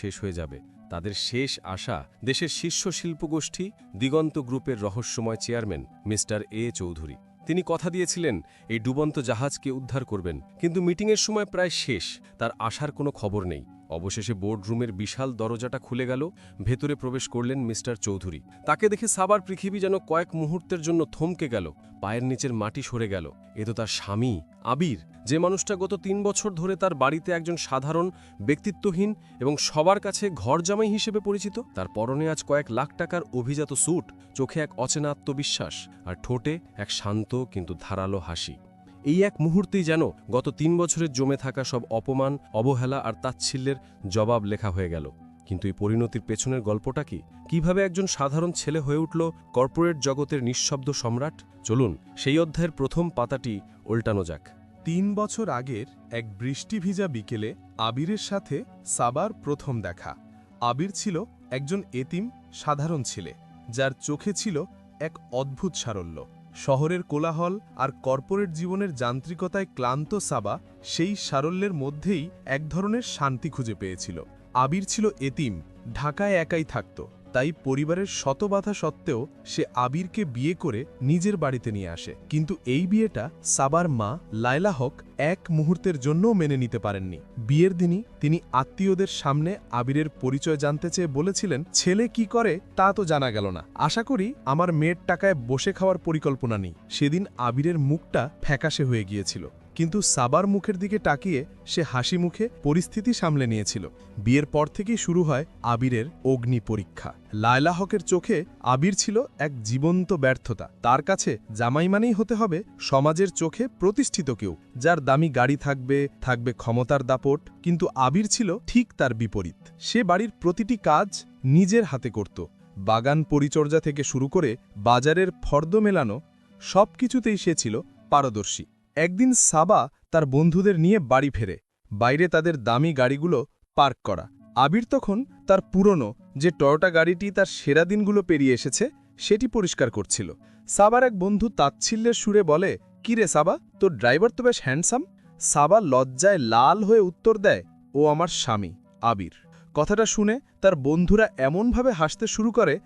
শেষ হয়ে যাবে। তাদের শেষ আশা দেশের শীর্ষ শিল্পগোষ্ঠী দিগন্ত গ্রুপের রহস্যময় চেয়ারম্যান মিস্টার এ চৌধুরী। তিনি কথা দিয়েছিলেন এই ডুবন্ত জাহাজকে উদ্ধার করবেন, কিন্তু মিটিংয়ের সময় প্রায় শেষ, তার আসার কোনো খবর নেই। অবশেষে বোর্ডরুমের বিশাল দরজাটা খুলে গেল, ভেতরে প্রবেশ করলেন মিস্টার চৌধুরী। তাকে দেখে সাবার পৃথিবী যেন কয়েক মুহূর্তের জন্য থমকে গেল, পায়ের নিচের মাটি সরে গেল। এ তো তার স্বামী আবির, যে মানুষটা গত ৩ বছর ধরে তার বাড়িতে একজন সাধারণ, ব্যক্তিত্বহীন এবং সবার কাছে ঘরজামাই হিসেবে পরিচিত। তার পরনে আজ কয়েক লাখ টাকার অভিজাত স্যুট, চোখে এক অচেনা আত্মবিশ্বাস, আর ঠোঁটে এক শান্ত কিন্তু ধারালো হাসি। এই এক মুহূর্তেই যেন গত ৩ বছরের জমে থাকা সব অপমান, অবহেলা আর তাচ্ছিল্যের জবাব লেখা হয়ে গেল। কিন্তু এই পরিণতির পেছনের গল্পটা কি? কিভাবে একজন সাধারণ ছেলে হয়ে উঠল কর্পোরেট জগতের নিঃশব্দ সম্রাট? চলুন সেই অধ্যায়ের প্রথম পাতাটি উল্টানো যাক। ৩ বছর আগের এক বৃষ্টিভিজা বিকেলে আবিরের সাথে সাবার প্রথম দেখা। আবির ছিল একজন এতিম সাধারণ ছেলে, যার চোখে ছিল এক অদ্ভুত সারল্য। শহরের কোলাহল আর কর্পোরেট জীবনের যান্ত্রিকতায় ক্লান্ত সাবা সেই সারল্যের মধ্যেই এক ধরনের শান্তি খুঁজে পেয়েছিল। আবির ছিল এতিম, ঢাকায় একাই থাকত, তাই পরিবারের শত বাধা সত্ত্বেও সে আবিরকে বিয়ে করে নিজের বাড়িতে নিয়ে আসে। কিন্তু এই বিয়েটা সাবার মা লায়লা হক এক মুহূর্তের জন্যও মেনে নিতে পারেননি। বিয়ের দিনই তিনি আত্মীয়দের সামনে আবিরের পরিচয় জানতে চেয়ে বলেছিলেন, ছেলে কি করে তা তো জানা গেল না, আশা করি আমার মেয়ের টাকায় বসে খাওয়ার পরিকল্পনা নেই। সেদিন আবিরের মুখটা ফ্যাকাশে হয়ে গিয়েছিল, কিন্তু সাবার মুখের দিকে তাকিয়ে সে হাসি মুখে পরিস্থিতি সামলে নিয়েছিল। বিয়ের পর থেকেই শুরু হয় আবিরের অগ্নি পরীক্ষা। লায়লা হকের চোখে আবির ছিল এক জীবন্ত ব্যর্থতা। তার কাছে জামাই মানেই হতে হবে সমাজের চোখে প্রতিষ্ঠিত কেউ, যার দামি গাড়ি থাকবে, ক্ষমতার দাপট। কিন্তু আবির ছিল ঠিক তার বিপরীত। সে বাড়ির প্রতিটি কাজ নিজের হাতে করত, বাগান পরিচর্যা থেকে শুরু করে বাজারের ফর্দ মেলানো, সবকিছুতেই সে ছিল পারদর্শী। একদিন সাবা তার বন্ধুদের নিয়ে বাড়ি ফেরে, বাইরে তাদের দামি গাড়িগুলো পার্ক করা। আবির তখন তার পুরনো যে টয়োটা গাড়িটি তার সেরা দিনগুলো পেরিয়ে এসেছে সেটি পরিষ্কার করছিল। সাবার এক বন্ধু তাচ্ছিল্যের সুরে বলে, কি রে সাবা, তোর ড্রাইভার তো বেশ হ্যান্ডসাম। সাবা লজ্জায় লাল হয়ে উত্তর দেয়, ও আমার স্বামী আবির। কথাটা শুনে তার বন্ধুরা এমনভাবে হাসতে শুরু করে